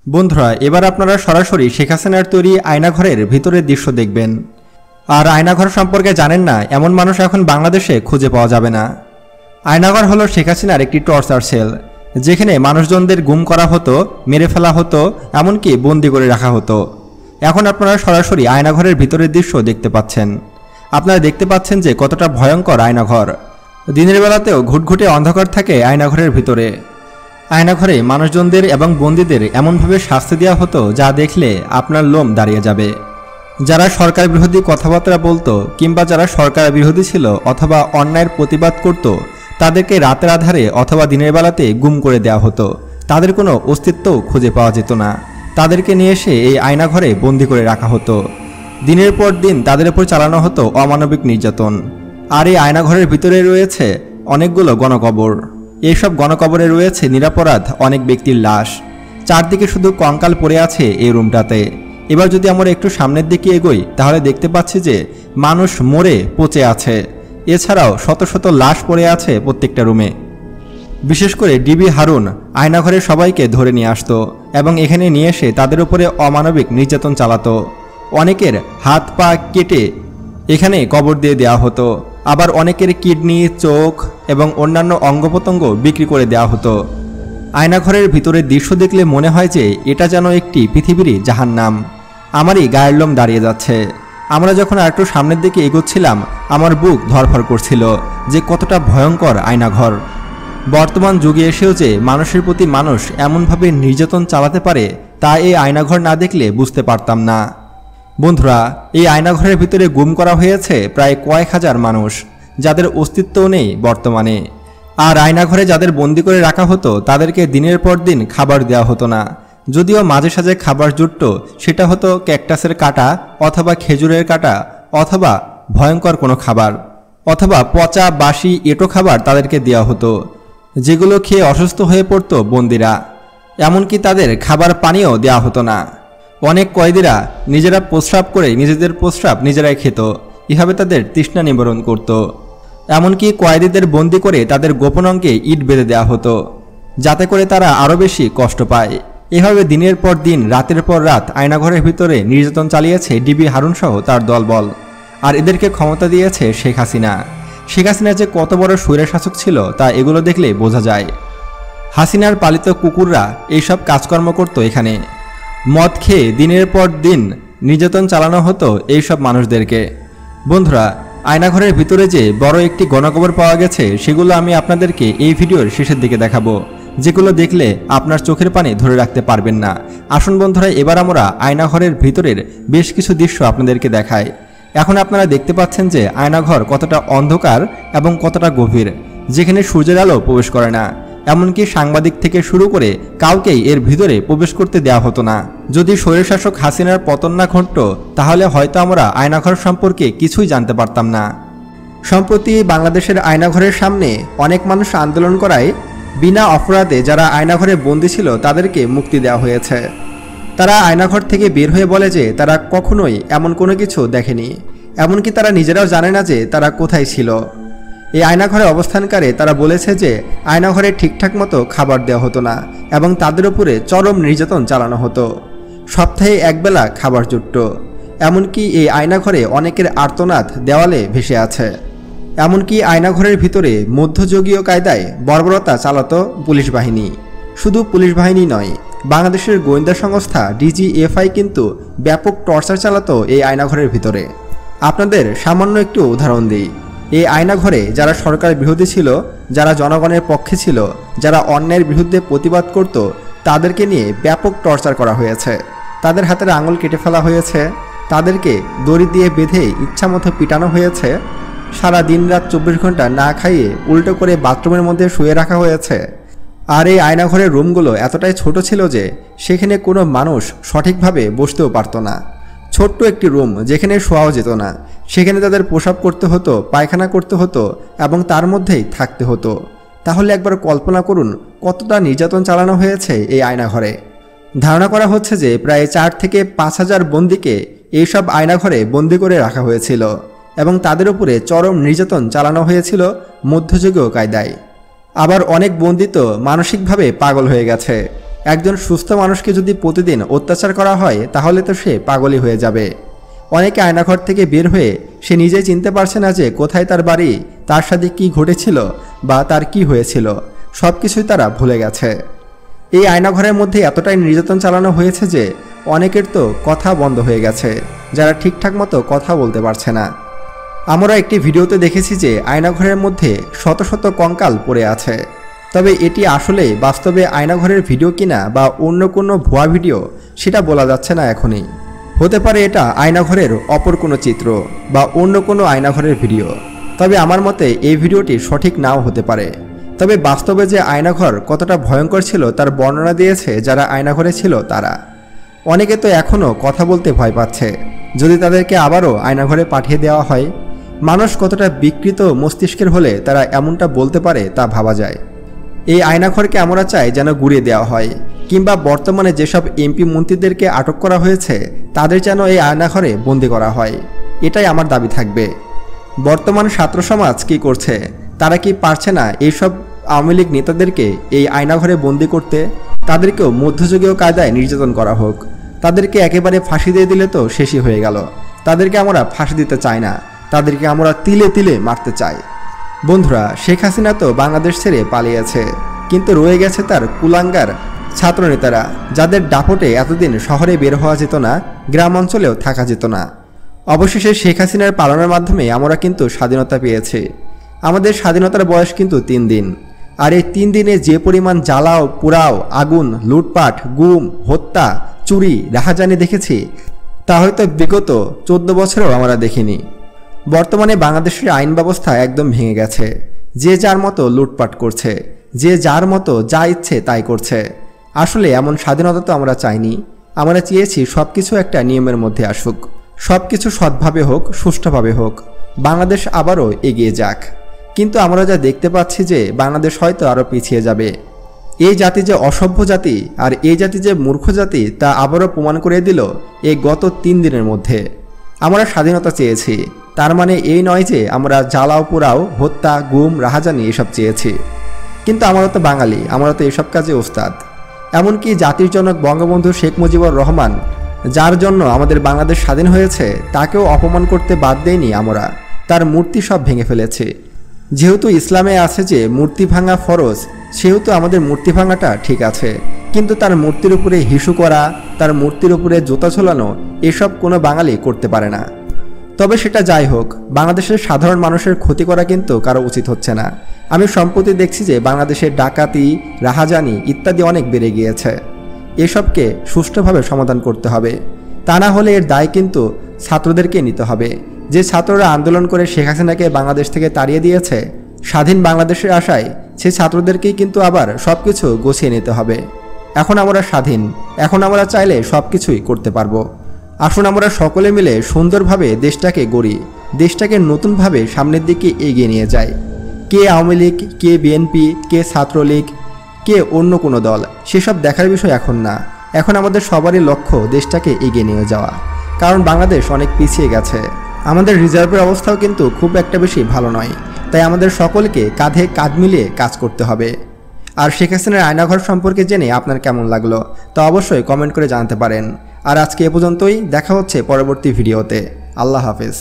বন্ধুরা, এবার আপনারা সরাসরি শেখ হাসিনার তৈরি আয়নাঘরের ভিতরের দৃশ্য দেখবেন। আর আয়নাঘর সম্পর্কে জানেন না এমন মানুষ এখন বাংলাদেশে খুঁজে পাওয়া যাবে না। আয়নাঘর হলো শেখ হাসিনার একটি টর্চার সেল, যেখানে মানুষজনদের গুম করা হতো, মেরে ফেলা হতো, এমনকি বন্দি করে রাখা হতো। এখন আপনারা সরাসরি আয়নাঘরের ভিতরের দৃশ্য দেখতে পাচ্ছেন। আপনারা দেখতে পাচ্ছেন যে কতটা ভয়ঙ্কর আয়নাঘর। দিনের বেলাতেও ঘুটঘুটে অন্ধকার থাকে আয়নাঘরের ভিতরে। আয়নাঘরে মানুষজনদের এবং বন্দীদের এমনভাবে শাস্তি দেওয়া হতো যা দেখলে আপনার লোম দাঁড়িয়ে যাবে। যারা সরকার বিরোধী কথাবার্তা বলতো কিংবা যারা সরকার বিরোধী ছিল অথবা অন্যায়ের প্রতিবাদ করত, তাদেরকে রাতের আধারে অথবা দিনের বেলাতে গুম করে দেওয়া হতো। তাদের কোনো অস্তিত্বও খুঁজে পাওয়া যেত না। তাদেরকে নিয়ে এসে এই আয়নাঘরে বন্দি করে রাখা হতো। দিনের পর দিন তাদের উপর চালানো হতো অমানবিক নির্যাতন। আর এই আয়নাঘরের ভিতরে রয়েছে অনেকগুলো গণকবর। এইসব গণকবরে রয়েছে নিরপরাধ অনেক ব্যক্তির লাশ। চারদিকে শুধু কঙ্কাল পড়ে আছে এই রুমটাতে। এবার যদি আমরা একটু সামনের দিকে এগোই তাহলে দেখতে পাচ্ছি যে মানুষ মরে পচে আছে। এছাড়াও শত শত লাশ পড়ে আছে প্রত্যেকটা রুমে। বিশেষ করে ডিবি হারুন আয়নাঘরে সবাইকে ধরে নিয়ে আসতো এবং এখানে নিয়ে এসে তাদের উপরে অমানবিক নির্যাতন চালাতো। অনেকের হাত পা কেটে এখানে কবর দিয়ে দেওয়া হতো। আবার অনেকের কিডনি, চোখ এবং অন্যান্য অঙ্গপ্রত্যঙ্গ বিক্রি করে দেওয়া হতো। আয়নাঘরের ভিতরের দৃশ্য দেখলে মনে হয় যে এটা যেন একটি পৃথিবীরই জাহান্নাম। আমারই গায়ের লোম দাঁড়িয়ে যাচ্ছে। আমরা যখন আরেকটু সামনের দিকে এগোচ্ছিলাম আমার বুক ধড়ফড় করছিল যে কতটা ভয়ঙ্কর আয়নাঘর। বর্তমান যুগে এসেও যে মানুষের প্রতি মানুষ এমনভাবে নির্যাতন চালাতে পারে তা এই আয়নাঘর না দেখলে বুঝতে পারতাম না। বন্ধুরা, এই আয়নাঘরের ভিতরে গুম করা হয়েছে প্রায় কয়েক হাজার মানুষ, যাদের অস্তিত্বও নেই বর্তমানে। আর আয়নাঘরে যাদের বন্দি করে রাখা হতো তাদেরকে দিনের পর দিন খাবার দেওয়া হতো না। যদিও মাঝে সাঝে খাবার জুটত, সেটা হতো ক্যাকটাসের কাঁটা অথবা খেজুরের কাঁটা অথবা ভয়ঙ্কর কোনো খাবার অথবা পচা বাসি এঁটো খাবার তাদেরকে দেওয়া হতো, যেগুলো খেয়ে অসুস্থ হয়ে পড়ত বন্দিরা। এমনকি তাদের খাবার পানিও দেওয়া হতো না। অনেক কয়েদিরা নিজেরা প্রস্রাব করে নিজেদের প্রস্রাব নিজেরাই খেত। এভাবে তাদের তৃষ্ণা নিবারণ করত। এমনকি কয়েদিদের বন্দি করে তাদের গোপন অঙ্গে ইট বেঁধে দেওয়া হতো, যাতে করে তারা আরও বেশি কষ্ট পায়। এভাবে দিনের পর দিন রাতের পর রাত আয়নাঘরের ভিতরে নির্যাতন চালিয়েছে ডিবি হারুন সহ তার দলবল। আর এদেরকে ক্ষমতা দিয়েছে শেখ হাসিনা। শেখ হাসিনা যে কত বড় স্বৈরশাসক ছিল তা এগুলো দেখলে বোঝা যায়। হাসিনার পালিত কুকুররা এইসব কাজকর্ম করত এখানে। মদ খেয়ে দিনের পর দিন নির্যাতন চালানো হতো এইসব মানুষদেরকে। বন্ধুরা, আয়নাঘরের ভিতরে যে বড় একটি গণকবর পাওয়া গেছে সেগুলো আমি আপনাদেরকে এই ভিডিওর শেষের দিকে দেখাবো, যেগুলো দেখলে আপনার চোখের পানি ধরে রাখতে পারবেন না। আসুন বন্ধুরা, এবার আমরা আয়নাঘরের ভিতরের বেশ কিছু দৃশ্য আপনাদেরকে দেখাই। এখন আপনারা দেখতে পাচ্ছেন যে আয়নাঘর কতটা অন্ধকার এবং কতটা গভীর, যেখানে সূর্যের আলো প্রবেশ করে না। এমনকি সাংবাদিক থেকে শুরু করে কাউকেই এর ভিতরে প্রবেশ করতে দেওয়া হতো না। যদি স্বৈরশাসক হাসিনার পতন না ঘটত তাহলে হয়তো আমরা আয়নাঘর সম্পর্কে কিছুই জানতে পারতাম না। সম্প্রতি বাংলাদেশের আয়নাঘরের সামনে অনেক মানুষ আন্দোলন করায় বিনা অপরাধে যারা আয়নাঘরে বন্দী ছিল তাদেরকে মুক্তি দেওয়া হয়েছে। তারা আয়নাঘর থেকে বের হয়ে বলে যে তারা কখনোই এমন কোনো কিছু দেখেনি। এমনকি তারা নিজেরাও জানে না যে তারা কোথায় ছিল। এই আয়নাঘরে অবস্থানকারে তারা বলেছে যে আয়নাঘরে ঠিকঠাক মতো খাবার দেওয়া হতো না এবং তাদের উপরে চরম নির্যাতন চালানো হতো। সপ্তাহে একবেলা খাবার জুটত। এমনকি এই আয়নাঘরে অনেকের আর্তনাদ দেওয়ালে ভেসে আছে। এমনকি আয়নাঘরের ভিতরে মধ্যযুগীয় কায়দায় বর্বরতা চালাতো পুলিশ বাহিনী। শুধু পুলিশ বাহিনী নয়, বাংলাদেশের গোয়েন্দা সংস্থা ডিজিএফআই কিন্তু ব্যাপক টর্চার চালাতো এই আয়নাঘরের ভিতরে। আপনাদের সামান্য একটু উদাহরণ দিই। এই আয়নাঘরে যারা সরকার বিরোধী ছিল, যারা জনগণের পক্ষে ছিল, যারা অন্যায়ের বিরুদ্ধে প্রতিবাদ করত, তাদেরকে নিয়ে ব্যাপক টর্চার করা হয়েছে। তাদের হাতের আঙুল কেটে ফেলা হয়েছে, তাদেরকে দড়ি দিয়ে বেঁধে ইচ্ছামতো পিটানো হয়েছে, সারা দিন রাত 24 ঘন্টা না খাইয়ে উল্টো করে বাথরুমের মধ্যে শুয়ে রাখা হয়েছে। আর এই আয়নাঘরের রুমগুলো এতটাই ছোট ছিল যে সেখানে কোনো মানুষ সঠিকভাবে বসতেও পারত না। ছোট্ট একটি রুম যেখানে শোয়াও যেত না, সেখানে তাদের প্রসাব করতে হতো, পায়খানা করতে হতো এবং তার মধ্যেই থাকতে হতো। তাহলে একবার কল্পনা করুন কতটা নির্যাতন চালানো হয়েছে এই আয়নাঘরে। ধারণা করা হচ্ছে যে প্রায় 4 থেকে 5 হাজার বন্দীকে এইসব আয়নাঘরে বন্দি করে রাখা হয়েছিল এবং তাদের উপরে চরম নির্যাতন চালানো হয়েছিল মধ্যযুগীয় কায়দায়। আবার অনেক বন্দী তো মানসিকভাবে পাগল হয়ে গেছে। একজন সুস্থ মানুষকে যদি প্রতিদিন অত্যাচার করা হয় তাহলে তো সে পাগলই হয়ে যাবে। অনেকে আয়নাঘর থেকে বের হয়ে সে নিজেই চিনতে পারছে না যে কোথায় তার বাড়ি, তার সাথে কি ঘটেছিল বা তার কি হয়েছিল, সব কিছুই তারা ভুলে গেছে। এই আয়নাঘরের মধ্যে এতটাই নির্যাতন চালানো হয়েছে যে অনেকের তো কথা বন্ধ হয়ে গেছে, যারা ঠিকঠাক মতো কথা বলতে পারছে না। আমরা একটি ভিডিওতে দেখেছি যে আয়নাঘরের মধ্যে শত শত কঙ্কাল পড়ে আছে। তবে এটি আসলে বাস্তবে আয়নাঘরের ভিডিও কিনা বা অন্য কোনো ভুয়া ভিডিও সেটা বলা যাচ্ছে না এখনই। হতে পারে এটা আয়নাঘরের অপর কোনো চিত্র বা অন্য কোনো আয়নাঘরের ভিডিও। তবে আমার মতে এই ভিডিওটি সঠিক নাও হতে পারে। তবে বাস্তবে যে আয়নাঘর কতটা ভয়ঙ্কর ছিল তার বর্ণনা দিয়েছে যারা আয়নাঘরে ছিল তারা। অনেকে তো এখনও কথা বলতে ভয় পাচ্ছে, যদি তাদেরকে আবারও আয়নাঘরে পাঠিয়ে দেওয়া হয়। মানুষ কতটা বিকৃত মস্তিষ্কের হলে তারা এমনটা বলতে পারে তা ভাবা যায়। এই আয়নাঘরকে আমরা চাই যেন গুড়িয়ে দেওয়া হয়, কিংবা বর্তমানে যেসব এমপি মন্ত্রীদেরকে আটক করা হয়েছে তাদের যেন এই আয়নাঘরে বন্দি করা হয়, এটাই আমার দাবি থাকবে। বর্তমান ছাত্র সমাজ কী করছে? তারা কি পারছে না এইসব আওয়ামী লীগ নেতাদেরকে এই আয়নাঘরে বন্দি করতে? তাদেরকেও মধ্যযুগীয় কায়দায় নির্যাতন করা হোক, তাদেরকে একেবারে ফাঁসি দিয়ে দিলে তো শেষই হয়ে গেল। তাদেরকে আমরা ফাঁসি দিতে চাই না, তাদেরকে আমরা তিলে তিলে মারতে চাই। বন্ধুরা, শেখ হাসিনা তো বাংলাদেশ ছেড়ে পালিয়েছে, কিন্তু রয়ে গেছে তার কুলাঙ্গার ছাত্রনেতারা, যাদের দাপটে এতদিন শহরে বের হওয়া যেত না, গ্রাম অঞ্চলেও থাকা যেত না। অবশেষে শেখ হাসিনার পালনের মাধ্যমে আমরা কিন্তু স্বাধীনতা পেয়েছি। আমাদের স্বাধীনতার বয়স কিন্তু 3 দিন। আর এই 3 দিনে যে পরিমাণ জ্বালাও পোড়াও, আগুন, লুটপাট, গুম, হত্যা, চুরি, রাহাজানি দেখেছি তা হয়তো বিগত 14 বছরেও আমরা দেখিনি। বর্তমানে বাংলাদেশের আইন ব্যবস্থা একদম ভেঙে গেছে। যে যার মতো লুটপাট করছে, যে যার মতো যা ইচ্ছে তাই করছে। আসলে এমন স্বাধীনতা তো আমরা চাইনি। আমরা চেয়েছি সব কিছু একটা নিয়মের মধ্যে আসুক, সব কিছু সৎভাবে হোক, সুষ্ঠুভাবে হোক, বাংলাদেশ আবারও এগিয়ে যাক। কিন্তু আমরা যা দেখতে পাচ্ছি যে বাংলাদেশ হয়তো আরও পিছিয়ে যাবে। এই জাতি যে অসভ্য জাতি আর এই জাতি যে মূর্খ জাতি তা আবারও প্রমাণ করে দিল এই গত 3 দিনের মধ্যে। আমরা স্বাধীনতা চেয়েছি, তার মানে এই নয় যে আমরা জ্বালাও পোড়াও, হত্যা, গুম, রাহাজানি এসব চেয়েছি। কিন্তু আমরা তো বাঙালি, আমরা তো এসব কাজে ওস্তাদ। এমনকি জাতির জনক বঙ্গবন্ধু শেখ মুজিবুর রহমান, যার জন্য আমাদের বাংলাদেশ স্বাধীন হয়েছে, তাকেও অপমান করতে বাদ দেয়নি আমরা। তার মূর্তি সব ভেঙে ফেলেছে। যেহেতু ইসলামে আছে যে মূর্তি ভাঙা ফরজ, সেহেতু আমাদের মূর্তি ভাঙাটা ঠিক আছে। কিন্তু তার মূর্তির উপরে হিসু করা, তার মূর্তির উপরে জুতা ঝোলানো, এসব কোনো বাঙালি করতে পারে না। তবে সেটা যাই হোক, বাংলাদেশের সাধারণ মানুষের ক্ষতি করা কিন্তু কারো উচিত হচ্ছে না। আমি সম্প্রতি দেখছি যে বাংলাদেশের ডাকাতি, রাহাজানি ইত্যাদি অনেক বেড়ে গিয়েছে। এসবকে সুষ্ঠুভাবে সমাধান করতে হবে। তা না হলে এর দায় কিন্তু ছাত্রদেরকে নিতে হবে। যে ছাত্ররা আন্দোলন করে শেখ হাসিনাকে বাংলাদেশ থেকে তাড়িয়ে দিয়েছে, স্বাধীন বাংলাদেশের আশায়, সেই ছাত্রদেরকেই কিন্তু আবার সব কিছু গুছিয়ে নিতে হবে। এখন আমরা স্বাধীন, এখন আমরা চাইলে সব কিছুই করতে পারবো। আসুন আমরা সকলে মিলে সুন্দরভাবে দেশটাকে গড়ি, দেশটাকে নতুনভাবে সামনের দিকে এগিয়ে নিয়ে যাই। কে আওয়ামী লীগ, কে বিএনপি, কে ছাত্রলীগ, কে অন্য কোনো দল, সেসব দেখার বিষয় এখন না। এখন আমাদের সবারই লক্ষ্য দেশটাকে এগিয়ে নিয়ে যাওয়া। কারণ বাংলাদেশ অনেক পিছিয়ে গেছে। আমাদের রিজার্ভের অবস্থাও কিন্তু খুব একটা বেশি ভালো নয়। তাই আমাদের সকলকে কাঁধে কাঁধ মিলিয়ে কাজ করতে হবে। আর শেখ হাসিনার আয়নাঘর সম্পর্কে জেনে আপনার কেমন লাগলো তা অবশ্যই কমেন্ট করে জানাতে পারেন। আর আজকে এ পর্যন্তই, দেখা হচ্ছে পরবর্তী ভিডিওতে। আল্লাহ হাফেজ।